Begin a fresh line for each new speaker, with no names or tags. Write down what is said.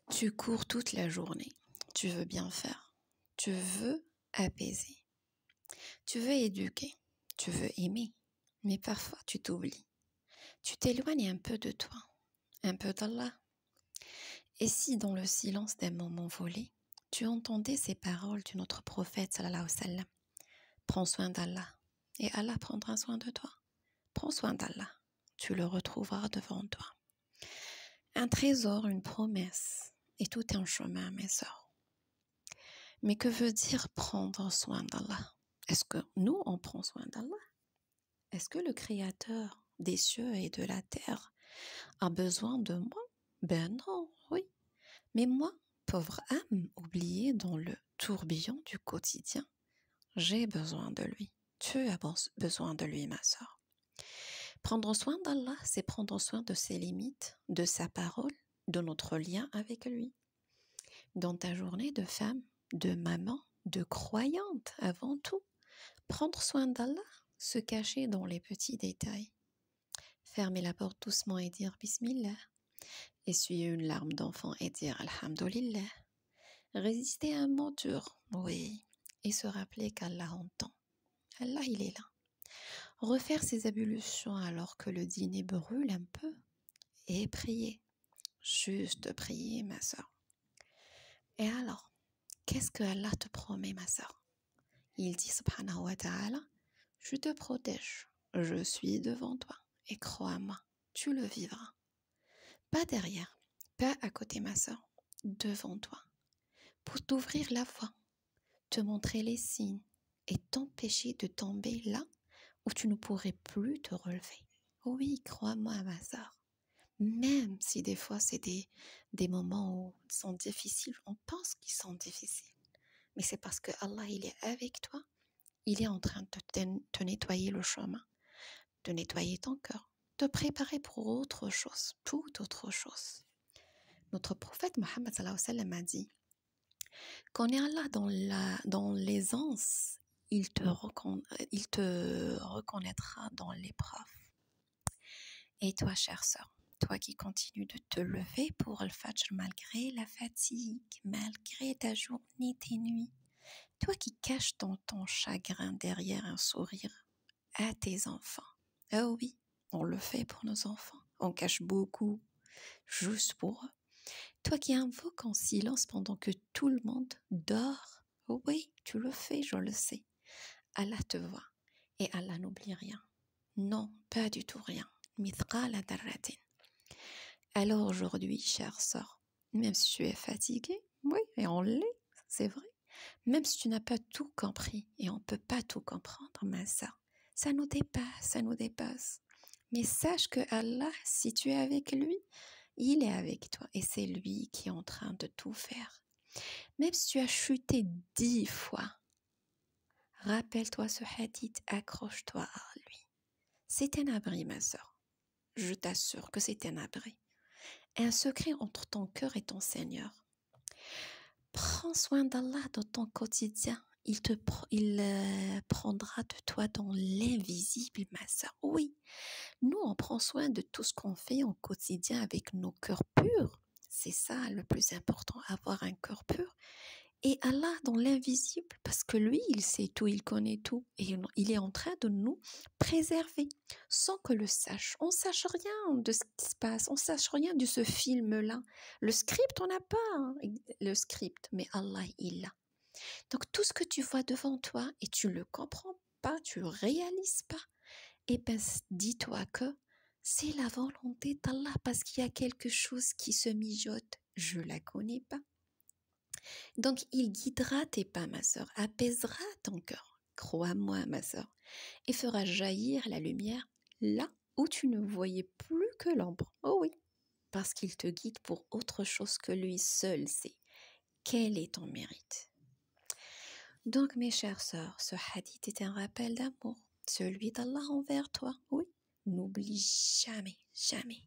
Tu cours toute la journée, tu veux bien faire, tu veux apaiser, tu veux éduquer, tu veux aimer, mais parfois tu t'oublies. Tu t'éloignes un peu de toi, un peu d'Allah. Et si dans le silence des moments volés, tu entendais ces paroles de notre prophète sallallahu alayhi wa sallam, prends soin d'Allah et Allah prendra soin de toi. Prends soin d'Allah, tu le retrouveras devant toi. Un trésor, une promesse, et tout un chemin, mes sœurs. Mais que veut dire prendre soin d'Allah? Est-ce que nous, on prend soin d'Allah? Est-ce que le Créateur des cieux et de la terre a besoin de moi? Ben non, oui. Mais moi, pauvre âme oubliée dans le tourbillon du quotidien, j'ai besoin de lui. Tu as besoin de lui, ma sœur. Prendre soin d'Allah, c'est prendre soin de ses limites, de sa parole, de notre lien avec lui. Dans ta journée de femme, de maman, de croyante avant tout, prendre soin d'Allah, se cacher dans les petits détails. Fermer la porte doucement et dire Bismillah. Essuyer une larme d'enfant et dire Alhamdulillah. Résister à un mot dur, oui, et se rappeler qu'Allah entend. Allah, il est là. Refaire ses ablutions alors que le dîner brûle un peu et prier. Juste prier, ma sœur. Et alors, qu'est-ce que Allah te promet, ma sœur? Il dit, subhanahu wa ta'ala, je te protège, je suis devant toi, et crois-moi, tu le vivras. Pas derrière, pas à côté, ma sœur, devant toi, pour t'ouvrir la voie, te montrer les signes et t'empêcher de tomber là où tu ne pourrais plus te relever. Oui, crois-moi, ma sœur. Même si des fois c'est des moments où ils sont difficiles, on pense qu'ils sont difficiles. Mais c'est parce que Allah, il est avec toi. Il est en train de te nettoyer le chemin, de nettoyer ton cœur, de préparer pour autre chose, toute autre chose. Notre prophète Mohammed sallallahu alayhi wa sallam a dit, connais Allah dans l'aisance, il te reconnaîtra dans l'épreuve. Et toi, chère sœur, toi qui continues de te lever pour le fajr malgré la fatigue, malgré ta journée, tes nuits, toi qui caches ton chagrin derrière un sourire à tes enfants. Ah oui, on le fait pour nos enfants. On cache beaucoup, juste pour eux. Toi qui invoques en silence pendant que tout le monde dort. Oui, tu le fais, je le sais. Allah te voit et Allah n'oublie rien. Non, pas du tout rien. Mithqala darratin. Alors aujourd'hui, chère sœur, même si tu es fatiguée, oui, et on l'est, c'est vrai, même si tu n'as pas tout compris, et on ne peut pas tout comprendre, ma sœur, ça nous dépasse. Mais sache que Allah, si tu es avec lui, il est avec toi, et c'est lui qui est en train de tout faire. Même si tu as chuté 10 fois, rappelle-toi ce hadith, accroche-toi à lui. C'est un abri, ma sœur. Je t'assure que c'est un abri. Un secret entre ton cœur et ton Seigneur. Prends soin d'Allah dans ton quotidien. Il prendra de toi dans l'invisible, ma sœur. Oui, nous, on prend soin de tout ce qu'on fait au quotidien avec nos cœurs purs. C'est ça le plus important, avoir un cœur pur. Et Allah dans l'invisible, parce que lui, il sait tout, il connaît tout. Et il est en train de nous préserver sans que le sache. On ne sache rien de ce qui se passe, on ne sache rien de ce film-là. Le script, on n'a pas le script, mais Allah, il l'a. Donc tout ce que tu vois devant toi et tu ne le comprends pas, tu ne le réalises pas, eh bien dis-toi que c'est la volonté d'Allah parce qu'il y a quelque chose qui se mijote. Je ne la connais pas. Donc, il guidera tes pas, ma sœur, apaisera ton cœur, crois-moi, ma sœur, et fera jaillir la lumière là où tu ne voyais plus que l'ombre. Oh oui, parce qu'il te guide pour autre chose que lui seul sait. Quel est ton mérite? Donc, mes chères sœurs, ce hadith est un rappel d'amour, celui d'Allah envers toi. Oui, n'oublie jamais, jamais